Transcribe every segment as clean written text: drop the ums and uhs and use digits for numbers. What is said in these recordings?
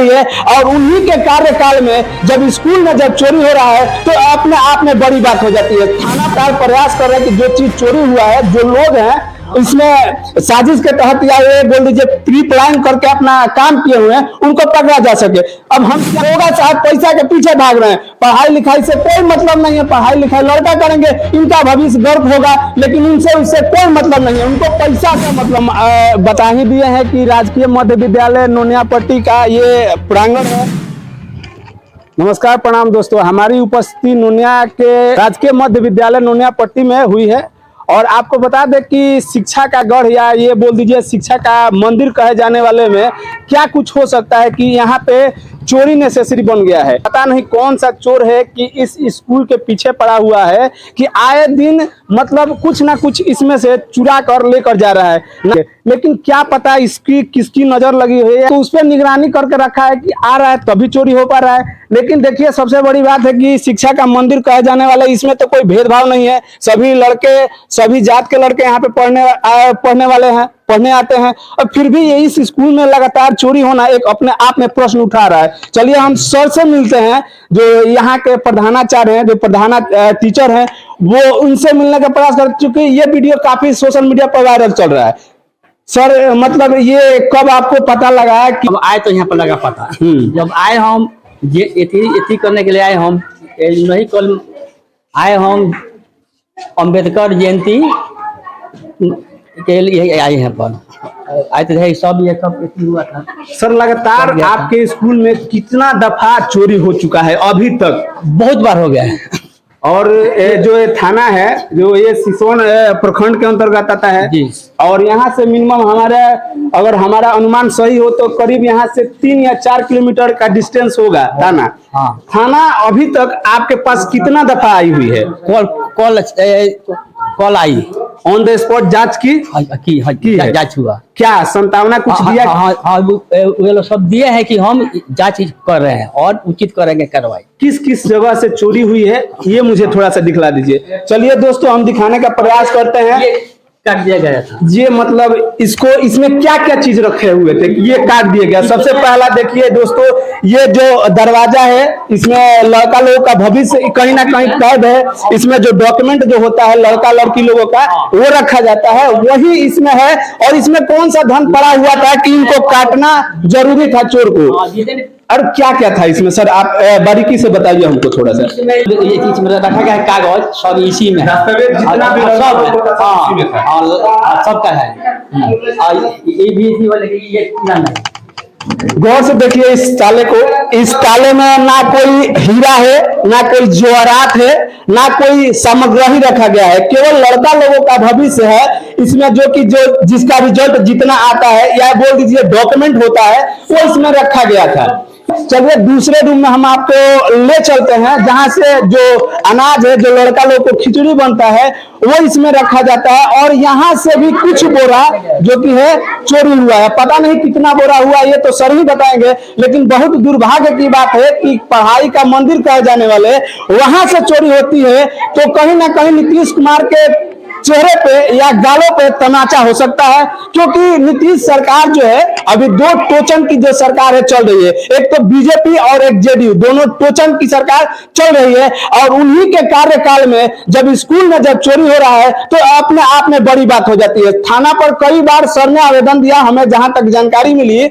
है और उन्हीं के कार्यकाल में जब स्कूल में जब चोरी हो रहा है तो अपने आप में बड़ी बात हो जाती है। थाना पर प्रयास कर रहे हैं कि जो चीज चोरी हुआ है, जो लोग हैं इसमें साजिश के तहत या ये बोल दीजिए प्री प्लान करके अपना काम किए हुए हैं, उनको पकड़ा जा सके। अब हम क्या होगा साहब, पैसा के पीछे भाग रहे हैं। पढ़ाई लिखाई से कोई मतलब नहीं है, पढ़ाई लिखाई लड़का करेंगे, इनका भविष्य गर्व होगा, लेकिन उनसे उससे कोई मतलब नहीं है, उनको पैसा का मतलब। बता ही दिए हैं कि राजकीय मध्य विद्यालय नोनियापट्टी का ये प्रांगण है। नमस्कार, प्रणाम दोस्तों, हमारी उपस्थिति नोनिया के राजकीय मध्य विद्यालय नोनियापट्टी में हुई है और आपको बता दें कि शिक्षा का गढ़ या ये बोल दीजिए शिक्षा का मंदिर कहे जाने वाले में क्या कुछ हो सकता है कि यहाँ पे चोरी नेसेसरी बन गया है। पता नहीं कौन सा चोर है कि इस स्कूल के पीछे पड़ा हुआ है कि आए दिन मतलब कुछ ना कुछ इसमें से चुरा कर लेकर जा रहा है, लेकिन क्या पता इसकी किसकी नजर लगी हुई है, तो उस पर निगरानी करके रखा है कि आ रहा है तभी चोरी हो पा रहा है। लेकिन देखिए, सबसे बड़ी बात है कि शिक्षा का मंदिर कहे जाने वाला इसमें तो कोई भेदभाव नहीं है, सभी लड़के सभी जात के लड़के यहाँ पे पढ़ने वाले हैं, पढ़ने आते हैं, और फिर भी ये इस स्कूल में लगातार चोरी होना एक अपने आप में प्रश्न उठा रहा है। चलिए हम सर से मिलते हैं, जो यहाँ के प्रधानाचार्य हैं, जो प्रधान टीचर हैं, वो उनसे मिलने का प्रयास कर चुके। ये वीडियो काफी सोशल मीडिया पर वायरल चल रहा है। सर, मतलब ये कब आपको पता लगा कि अब आए तो यहाँ पर लगा पता। जब आए हम ये इति करने के लिए आए, हम नहीं कल आए, हम अंबेडकर जयंती के लिए आए हैं। पर आए तो सब ये सब हुआ था। सर, लगातार आपके स्कूल में कितना दफा चोरी हो चुका है अभी तक? बहुत बार हो गया है। और जो ये थाना है, जो ये सिसोन प्रखंड के अंतर्गत आता है जी। और यहाँ से मिनिमम अगर हमारा अनुमान सही हो तो करीब यहाँ से 3 या 4 किलोमीटर का डिस्टेंस होगा थाना। हाँ। थाना अभी तक आपके पास कितना दफा आई हुई है? Call I, on the spot जांच की जांच हुआ। क्या संभावना कुछ दिया? हाँ, वे लोग सब दिए हैं कि हम जांच कर रहे हैं और उचित करेंगे कार्रवाई। किस किस जगह से चोरी हुई है ये मुझे थोड़ा सा दिखला दीजिए। चलिए दोस्तों, हम दिखाने का प्रयास करते हैं। ये काट दिया गया था। ये मतलब इसमें क्या क्या चीज रखे हुए थे, ये काट दिया गया। सबसे पहला देखिए दोस्तों, ये जो दरवाजा है, इसमें लड़का लोगों का भविष्य कहीं ना कहीं कैद है। इसमें जो डॉक्यूमेंट जो होता है लड़का लड़की लोगों का, वो रखा जाता है, वही इसमें है। और इसमें कौन सा धन पड़ा हुआ था कि इनको काटना जरूरी था चोर को? और क्या क्या था इसमें सर, आप बारीकी से बताइए हमको थोड़ा सा। ये चीज में रखा गया है, कागज सब इसी में है, सबका है। ये भी इसी वाले ये गौर से देखिए इस ताले को। इस ताले में ना कोई हीरा है, ना कोई जेवरात है, ना कोई सामग्री रखा गया है, केवल लड़का लोगों का भविष्य है इसमें, जो जिसका रिजल्ट जितना आता है या बोल दीजिए डॉक्यूमेंट होता है, वो इसमें रखा गया था। चलिए दूसरे रूम में हम आपको ले चलते हैं, जहां से जो अनाज है, जो लड़का लोग को खिचड़ी बनता है, वो इसमें रखा जाता है। और यहाँ से भी कुछ बोरा जो कि है चोरी हुआ है। पता नहीं कितना बोरा हुआ, ये तो सर ही बताएंगे, लेकिन बहुत दुर्भाग्य की बात है कि पढ़ाई का मंदिर कहे जाने वाले वहां से चोरी होती है, तो कहीं ना कहीं नीतीश कुमार के चेहरे पे या गालों पे तमाचा हो सकता है। क्योंकि नीतीश सरकार जो है, अभी 2 टोचन की जो सरकार है चल रही है, एक तो बीजेपी और एक जेडीयू, दोनों टोचन की सरकार चल रही है। और उन्हीं के कार्यकाल में जब स्कूल में जब चोरी हो रहा है तो अपने आप में बड़ी बात हो जाती है। थाना पर कई बार सर ने आवेदन दिया, हमें जहां तक जानकारी मिली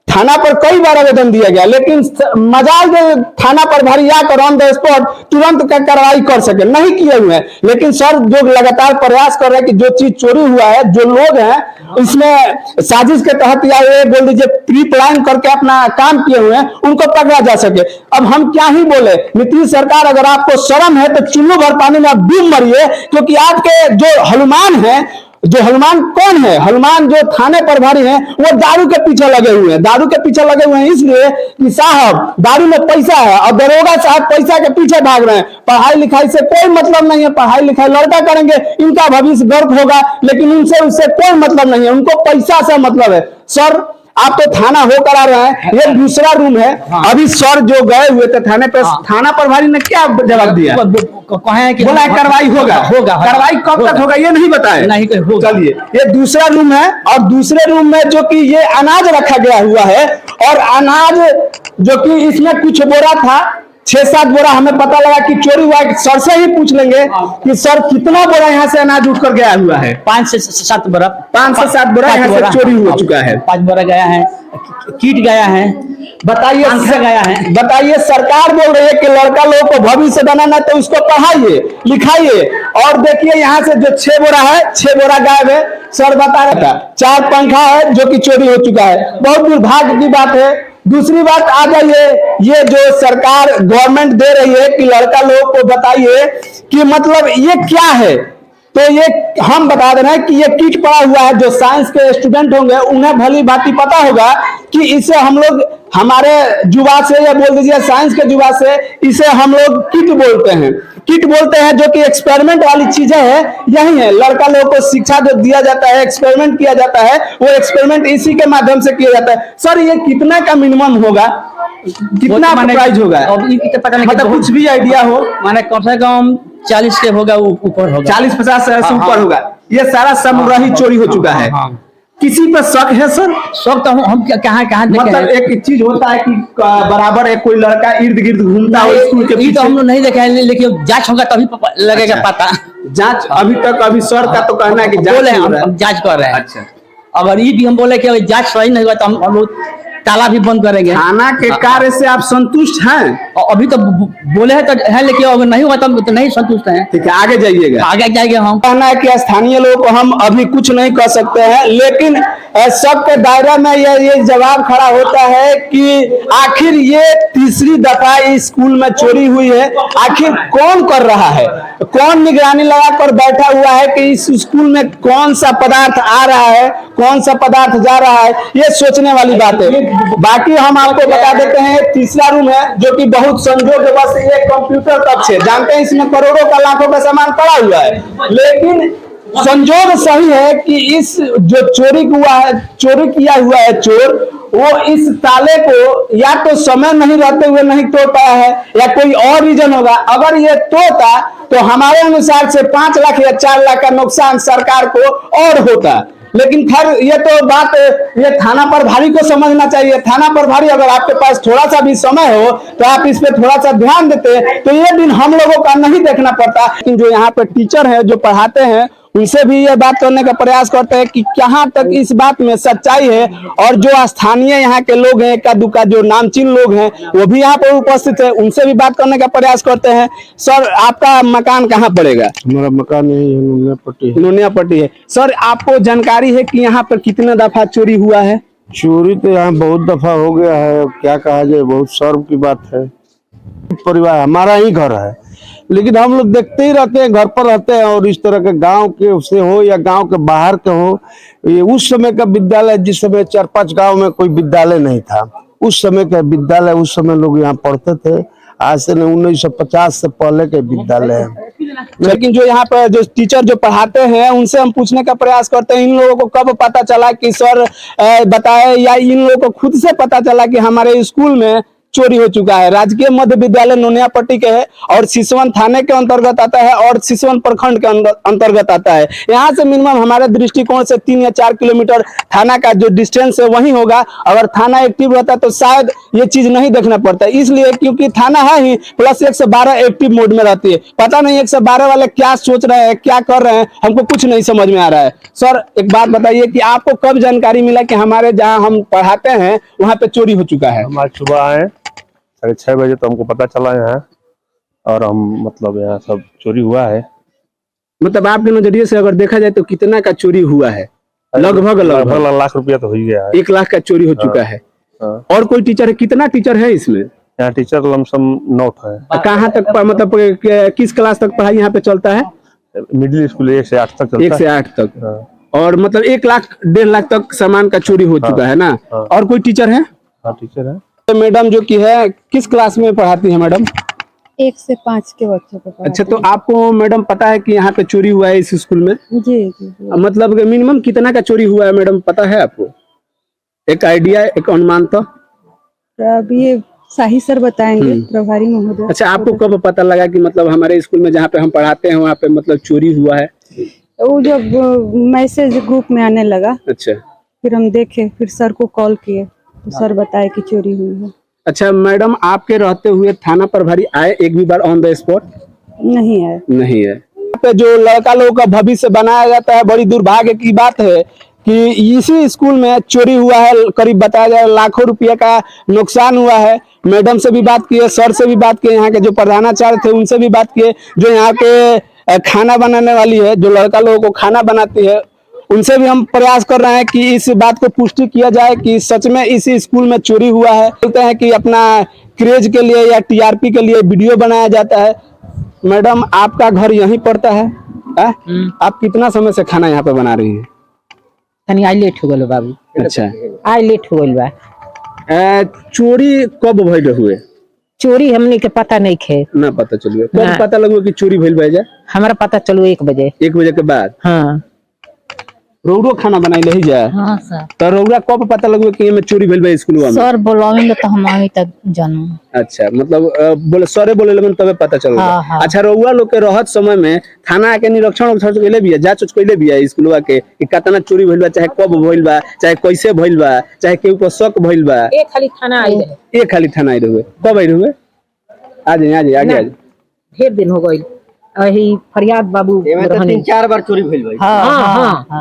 थाना पर कई बार आवेदन दिया गया, लेकिन मजाल जो थाना पर भारी आकर ऑन द स्पॉट तुरंत का कार्रवाई कर सके, नहीं किए हुए हैं। लेकिन सर जो लगातार प्रयास कर रहे हैं कि जो चीज चोरी हुआ है, जो लोग हैं इसमें साजिश के तहत या ये बोल दीजिए प्री प्लान करके अपना काम किए हुए हैं, उनको पकड़ा जा सके। अब हम क्या ही बोले, नीतीश सरकार अगर आपको शर्म है तो चुल्लू भर पानी में आप डूब मरिए। क्योंकि आपके जो हनुमान है, जो हनुमान कौन है, हनुमान जो थाने पर भारी है, वो दारू के पीछे लगे हुए हैं। दारू के पीछे लगे हुए हैं इसलिए कि साहब दारू में पैसा है और दरोगा साहब पैसा के पीछे भाग रहे हैं। पढ़ाई लिखाई से कोई मतलब नहीं है, पढ़ाई लिखाई लड़का करेंगे, इनका भविष्य गर्व होगा, लेकिन उनसे उससे कोई मतलब नहीं है, उनको पैसा से मतलब है। सर, आप तो थाना होकर आ रहे हैं, ये दूसरा रूम है। अभी सर जो गए हुए थे थाने पे, थाना प्रभारी ने क्या जवाब दिया? कहे हैं कि बोला है कार्रवाई होगा। कार्रवाई कब तक होगा ये नहीं बताया। नहीं चलिए, ये दूसरा रूम है और दूसरे रूम में जो कि ये अनाज रखा गया हुआ है, और अनाज जो कि इसमें कुछ बोरा था, 6-7 बोरा हमें पता लगा कि चोरी हुआ है। सर से ही पूछ लेंगे कि सर कितना बोरा यहाँ से अनाज उठकर गया हुआ है? 5 से 7 बोरा। 5 से 7 बोरा यहाँ से चोरी हो चुका है। 5 बोरा गया है, कीट गया है, बताइए गया है। बताइए, सरकार बोल रही है कि लड़का लोगों को भविष्य बनाना है तो उसको पढ़ाइए लिखाइए, और देखिए यहाँ से जो 6 बोरा है, 6 बोरा गायब है। सर बता रहा था 4 पंखा है जो कि चोरी हो चुका है। बहुत दुर्भाग्य की बात है। दूसरी बात आ जाइए, ये जो सरकार गवर्नमेंट दे रही है कि लड़का लोगों को बताइए कि मतलब ये क्या है, तो ये हम बता दे रहे हैं कि ये किट पड़ा हुआ है। जो साइंस के स्टूडेंट होंगे उन्हें भली भांति पता होगा कि इसे हम लोग हमारे जुबा से, या बोल दीजिए साइंस के जुबा से, इसे हम लोग किट बोलते हैं। किट बोलते हैं, जो कि एक्सपेरिमेंट वाली चीजें हैं। यही है, लड़का लोगों को शिक्षा जो दिया जाता है, एक्सपेरिमेंट किया जाता है, वो एक्सपेरिमेंट इसी के माध्यम से किया जाता है। सर ये कितना का मिनिमम होगा, कितना प्राइस होगा? मतलब कुछ भी आइडिया हो? माने कम से कम 40 के होगा, ऊपर होगा, 40-50 से ऊपर होगा। ये सारा सामग्री चोरी हो चुका है। किसी पर शक है सर? शक तो हम कहाँ मतलब एक चीज होता है कि बराबर एक कोई लड़का इर्द गिर्द घूमता हो स्कूल के पीछे, तो हम लोग नहीं देखे हैं, लेकिन जांच होगा तभी लगेगा पता। जांच अभी तक, अभी सर का तो कहना है कि जांच कर रहे हैं। अच्छा, अगर ये भी हम बोले कि जांच सही नहीं हुआ तो हम लोग ताला भी बंद करेंगे। थाना के कार्य से आप संतुष्ट हैं? अभी तो बोले हैं तो है, लेकिन अगर नहीं हुआ तो नहीं संतुष्ट हैं। ठीक है, आगे जाइएगा। आगे जाएंगे। हम कहना है कि स्थानीय लोगों को हम अभी कुछ नहीं कर सकते हैं, लेकिन सबके दायरा में ये जवाब खड़ा होता है कि आखिर ये तीसरी दफा इस स्कूल में चोरी हुई है। आखिर कौन कर रहा है? कौन निगरानी लगाकर बैठा हुआ है कि इस स्कूल में कौन सा पदार्थ आ रहा है, कौन सा पदार्थ जा रहा है? ये सोचने वाली बात है। बाकी हम आपको बता देते हैं, तीसरा रूम है जो कि बहुत संजोग है, बस ये कंप्यूटर कक्ष है। जानते हैं इसमें करोड़ों का, लाखों का सामान पड़ा हुआ है, लेकिन संजोग सही है कि इस जो चोरी किया हुआ है चोर, वो इस ताले को या तो समय नहीं रहते हुए नहीं तोड़ पाया है, या कोई और रीजन होगा। अगर ये तोड़ता तो हमारे अनुसार से 5 लाख या 4 लाख का नुकसान सरकार को और होता। लेकिन खैर ये तो बात ये थाना प्रभारी को समझना चाहिए। थाना प्रभारी, अगर आपके पास थोड़ा सा भी समय हो तो आप इस पे थोड़ा सा ध्यान देते तो ये दिन हम लोगों का नहीं देखना पड़ता। लेकिन जो यहाँ पे टीचर हैं जो पढ़ाते हैं, उनसे भी ये बात करने का प्रयास करते हैं कि कहाँ तक इस बात में सच्चाई है, और जो स्थानीय यहाँ के लोग हैं, एका दुका जो नामचीन लोग हैं, वो भी यहाँ पर उपस्थित है, उनसे भी बात करने का प्रयास करते हैं। सर आपका मकान कहाँ पड़ेगा? हमारा मकान यही है, नोनियापट्टी है। सर आपको जानकारी है कि यहाँ पर कितना दफा चोरी हुआ है? चोरी तो यहाँ बहुत दफा हो गया है, क्या कहा जाए, बहुत शर्म की बात है। परिवार हमारा ही घर है, लेकिन हम लोग देखते ही रहते हैं, घर पर रहते हैं। और इस तरह के गांव के से हो या गांव के बाहर के हो, ये उस समय का विद्यालय, जिस समय 4-5 गांव में कोई विद्यालय नहीं था, उस समय का विद्यालय, उस समय लोग यहाँ पढ़ते थे। आज से 1950 से पहले के विद्यालय है। लेकिन जो यहाँ पर जो टीचर जो पढ़ाते हैं, उनसे हम पूछने का प्रयास करते हैं, इन लोगों को कब पता चला कि सर बताए, या इन लोगों को खुद से पता चला कि हमारे स्कूल में चोरी हो चुका है? राजकीय मध्य विद्यालय नोनियापट्टी के है, और सिसवन थाने के अंतर्गत आता है, और सिसवन प्रखंड के अंतर्गत आता है। यहाँ से मिनिमम हमारे दृष्टिकोण से 3 या 4 किलोमीटर थाना का जो डिस्टेंस है वही होगा। अगर थाना एक्टिव रहता तो शायद ये चीज नहीं देखना पड़ता, इसलिए क्योंकि थाना है ही, प्लस 112 एक्टिव मोड में रहती है। पता नहीं 112 वाले क्या सोच रहे हैं, क्या कर रहे हैं, हमको कुछ नहीं समझ में आ रहा है। सर एक बात बताइए कि आपको कब जानकारी मिला कि हमारे जहाँ हम पढ़ाते हैं वहाँ पे चोरी हो चुका है? हमारे सुबह आए 6:30 बजे तो हमको पता चला यहाँ, और हम मतलब यहाँ सब चोरी हुआ है। मतलब आपके नजरिए से अगर देखा जाए तो कितना का चोरी हुआ है? लगभग लाख रुपया तो हो ही गया है। 1 लाख का चोरी हो चुका है। और कोई टीचर है? कितना टीचर है इसमें? यहाँ टीचर लमसम 9 है। कहाँ तक मतलब किस क्लास तक पढ़ाई यहाँ पे चलता है? मिडिल स्कूल 1 से 8 तक चलता है। 1 से 8 तक। और मतलब 1 लाख 1.5 लाख तक सामान का चोरी हो चुका है ना? और कोई टीचर है? हाँ टीचर है। मैडम जो की है किस क्लास में पढ़ाती है मैडम? 1 से 5 के बच्चों को। अच्छा, तो आपको मैडम पता है कि यहाँ पे चोरी हुआ है इस स्कूल में? जी। मतलब मिनिमम कितना का चोरी हुआ है मैडम, पता है आपको? एक आइडिया, एक अनुमान तो? अभी ये शाही सर बताएंगे, प्रभारी महोदय। अच्छा, आपको कब पता लगा कि मतलब हमारे स्कूल में जहाँ पे हम पढ़ाते हैं वहाँ पे मतलब चोरी हुआ है? वो जब मैसेज ग्रुप में आने लगा, अच्छा, फिर हम देखे, फिर सर को कॉल किए तो सर बताए कि चोरी हुई है। अच्छा मैडम, आपके रहते हुए थाना प्रभारी आए एक भी बार ऑन द स्पॉट? नहीं है। नहीं है। पे जो लड़का लोगों का भविष्य बनाया जाता है, बड़ी दुर्भाग्य की बात है कि इसी स्कूल में चोरी हुआ है। करीब बताया जाए लाखों रुपया का नुकसान हुआ है। मैडम से भी बात किए, सर से भी बात किए, यहाँ के जो प्रधानाचार्य थे उनसे भी बात किए, जो यहाँ के खाना बनाने वाली है, जो लड़का लोगों को खाना बनाती है, उनसे भी हम प्रयास कर रहे हैं कि इस बात को पुष्टि किया जाए कि सच में इसी स्कूल में चोरी हुआ है। बोलते हैं कि अपना क्रेज के लिए या टीआरपी के लिए वीडियो बनाया जाता है। मैडम, आपका घर यहीं पड़ता है? आप कितना समय से खाना यहाँ पे बना रही हैं? तनी आई लेट हो गलो बाबू। अच्छा, आई लेट हो गइल बा। चोरी कब भइल हुए? चोरी हमने के पता नहीं खे। ना पता चलिए कब ना। पता लगो कि चोरी भइल बा? हमारा पता चलो 1 बजे। 1 बजे के बाद? हाँ रौरो खाना बनाई रही जा? हाँ सर। तो रौरा कब पता लगो कि एमे चोरी भइल बा स्कूलवा में? सर बोलावेंगे तो हम अभी तक जानू। अच्छा, मतलब बोले सरे बोले लगन तबे पता चल। हाँ, हाँ। अच्छा, रउआ लोग के रहत समय में थाना आके निरीक्षण कइले बिया, जांच कइले बिया स्कूलवा के कि कितना चोरी भइल बा, चाहे कब भइल बा, चाहे कैसे भइल बा, चाहे केहू को शक भइल बा? एक खाली थाना आई रहे। एक खाली थाना आई रहे। कब आई रहे? आज आगे आज ढेर दिन हो गई। वही फरियाद बाबू 3-4 बार चोरी भइल बा। हाँ हाँ हाँ।